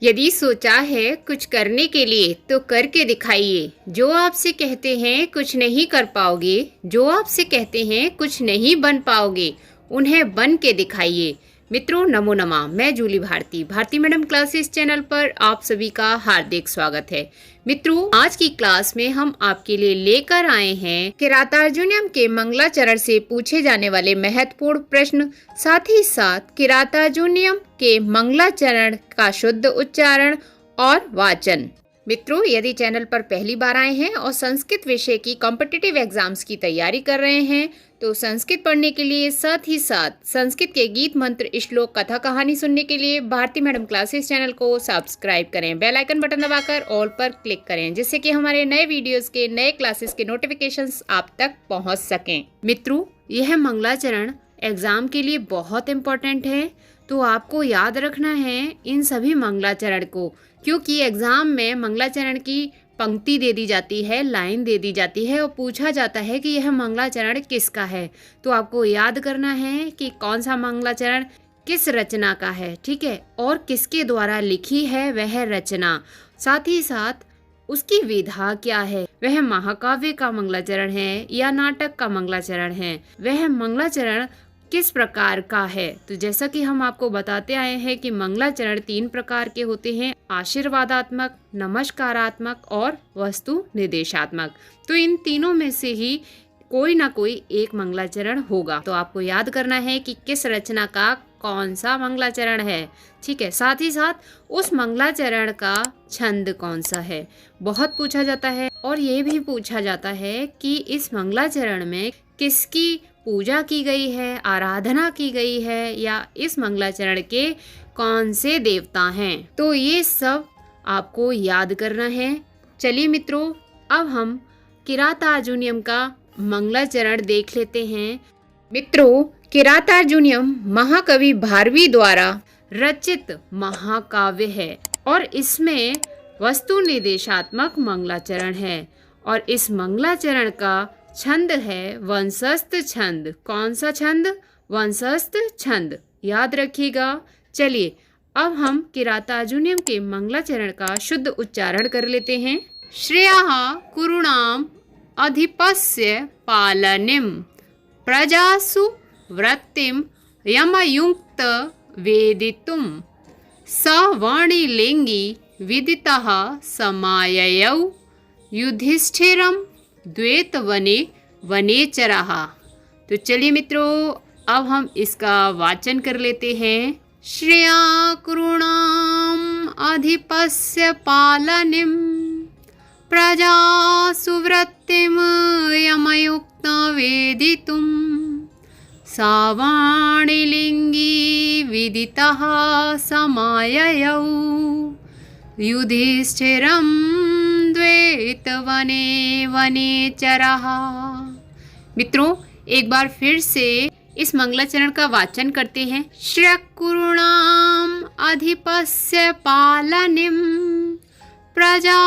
यदि सोचा है कुछ करने के लिए तो करके दिखाइए। जो आपसे कहते हैं कुछ नहीं कर पाओगे, जो आपसे कहते हैं कुछ नहीं बन पाओगे, उन्हें बन के दिखाइए। मित्रों नमो नमः। मैं Julie Bharti madam classes channel पर आप सभी का हार्दिक स्वागत है। मित्रों आज की क्लास में हम आपके लिए लेकर आए हैं किरातार्जुनीयम के मंगलाचरण से पूछे जाने वाले महत्वपूर्ण प्रश्न, साथ ही साथ किरातार्जुनीयम के मंगलाचरण का शुद्ध उच्चारण और वाचन। मित्रों यदि चैनल पर पहली बार आए हैं और संस्कृत विषय की कॉम्पिटिटिव एग्जाम्स की तैयारी कर रहे हैं तो संस्कृत पढ़ने के लिए, साथ ही साथ संस्कृत के गीत मंत्र श्लोक कथा कहानी सुनने के लिए भारती मैडम क्लासेस चैनल को सब्सक्राइब करें। बेल आइकन बटन दबाकर ऑल पर क्लिक करें जिससे कि हमारे नए वीडियोस के नए क्लासेस के नोटिफिकेशंस आप तक पहुंच सकें। मित्रों यह मंगलाचरण एग्जाम के लिए बहुत इम्पोर्टेंट है, तो आपको याद रखना है इन सभी मंगलाचरण को, क्योंकि एग्जाम में मंगलाचरण की पंक्ति दे दी जाती है, लाइन दे दी जाती है और पूछा जाता है कि यह मंगलाचरण किसका है। तो आपको याद करना है कि कौन सा मंगलाचरण किस रचना का है, ठीक है, और किसके द्वारा लिखी है वह रचना, साथ ही साथ उसकी विधा क्या है, वह महाकाव्य का मंगलाचरण है या नाटक का मंगलाचरण है, वह मंगलाचरण किस प्रकार का है। तो जैसा कि हम आपको बताते आए हैं कि मंगलाचरण 3 प्रकार के होते हैं, आशीर्वादात्मक, नमस्कारात्मक और वस्तु निर्देशात्मक। तो इन तीनों में से ही कोई ना कोई एक मंगलाचरण होगा। तो आपको याद करना है कि किस रचना का कौन सा मंगलाचरण है, ठीक है। साथ ही साथ उस मंगलाचरण का छंद कौन सा है, बहुत पूछा जाता है। और ये भी पूछा जाता है कि इस मंगलाचरण में किसकी पूजा की गई है, आराधना की गई है, या इस मंगलाचरण के कौन से देवता हैं। तो ये सब आपको याद करना है। चलिए मित्रों अब हम किरातार्जुनीयम का मंगलाचरण देख लेते हैं। मित्रों किरातार्जुनीयम महाकवि भारवी द्वारा रचित महाकाव्य है और इसमें वस्तु निर्देशात्मक मंगलाचरण है और इस मंगलाचरण का छंद है वंशस्थ छंद। कौन सा छंद? वंशस्थ छंद, याद रखिएगा। चलिए अब हम किरातार्जुनीयम के मंगलाचरण का शुद्ध उच्चारण कर लेते हैं। श्रेयः कुरुणाम अधिपस्य पालनीम प्रजासु वृत्तिम यमयुक्त वेदितुम सवर्णिलिंगी विदितः समाययौ युधिष्ठिरम द्वैतवने वनेचरः। तो चलिए मित्रों अब हम इसका वाचन कर लेते हैं। श्रेया कुरुणाम अधिपस्य पालनीम प्रजा सुवृत्तिम यमयुक्त वेदितुम सावाणिलिंगी विदितः समाययौ युधिष्ठिरं द्वैतवने वनेचरः। मित्रों एक बार फिर से इस मंगलाचरण का वाचन करते हैं। श्रेयः अधिपस्य पालनीम प्रजा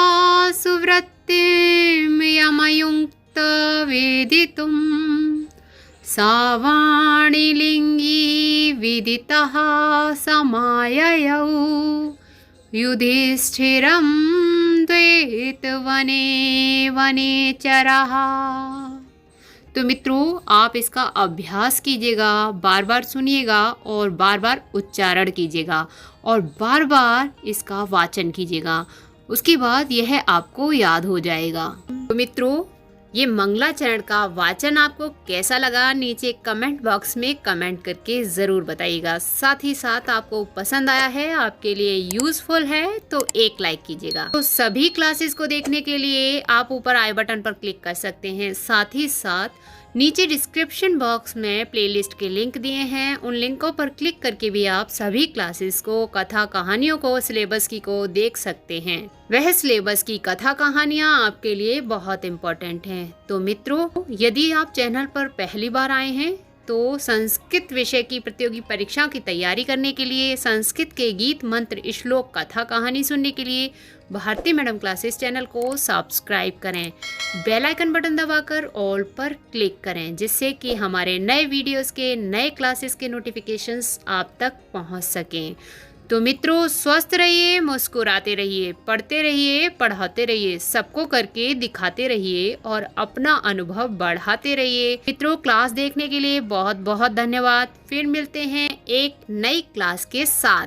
सुवृत्तिम यमयुक्त वेदितुम सावाणिलिंगी विदितः समाययौ युधिष्ठिरं द्वैतवने वनेचरः। तो मित्रों आप इसका अभ्यास कीजिएगा, बार बार सुनिएगा और बार बार उच्चारण कीजिएगा और बार बार इसका वाचन कीजिएगा, उसके बाद यह आपको याद हो जाएगा। तो मित्रों ये मंगलाचरण का वाचन आपको कैसा लगा नीचे कमेंट बॉक्स में कमेंट करके ज़रूर बताइएगा। साथ ही साथ आपको पसंद आया है, आपके लिए यूज़फुल है तो एक लाइक कीजिएगा। तो सभी क्लासेस को देखने के लिए आप ऊपर आई बटन पर क्लिक कर सकते हैं। साथ ही साथ नीचे डिस्क्रिप्शन बॉक्स में प्लेलिस्ट के लिंक दिए हैं, उन लिंकों पर क्लिक करके भी आप सभी क्लासेस को, कथा कहानियों को, सिलेबस की को देख सकते हैं। वह सिलेबस की कथा कहानियाँ आपके लिए बहुत इम्पोर्टेंट हैं। तो मित्रों यदि आप चैनल पर पहली बार आए हैं तो संस्कृत विषय की प्रतियोगी परीक्षा की तैयारी करने के लिए, संस्कृत के गीत मंत्र श्लोक कथा कहानी सुनने के लिए भारती मैडम क्लासेस चैनल को सब्सक्राइब करें, बेल आइकन बटन दबाकर ऑल पर क्लिक करें जिससे कि हमारे नए वीडियोस के, नए क्लासेस के नोटिफिकेशंस आप तक पहुंच सकें। तो मित्रों, स्वस्थ रहिए, मुस्कुराते रहिए, पढ़ते रहिए, पढ़ाते रहिए, सबको करके दिखाते रहिए और अपना अनुभव बढ़ाते रहिए। मित्रों, क्लास देखने के लिए बहुत बहुत धन्यवाद। फिर मिलते हैं एक नई क्लास के साथ।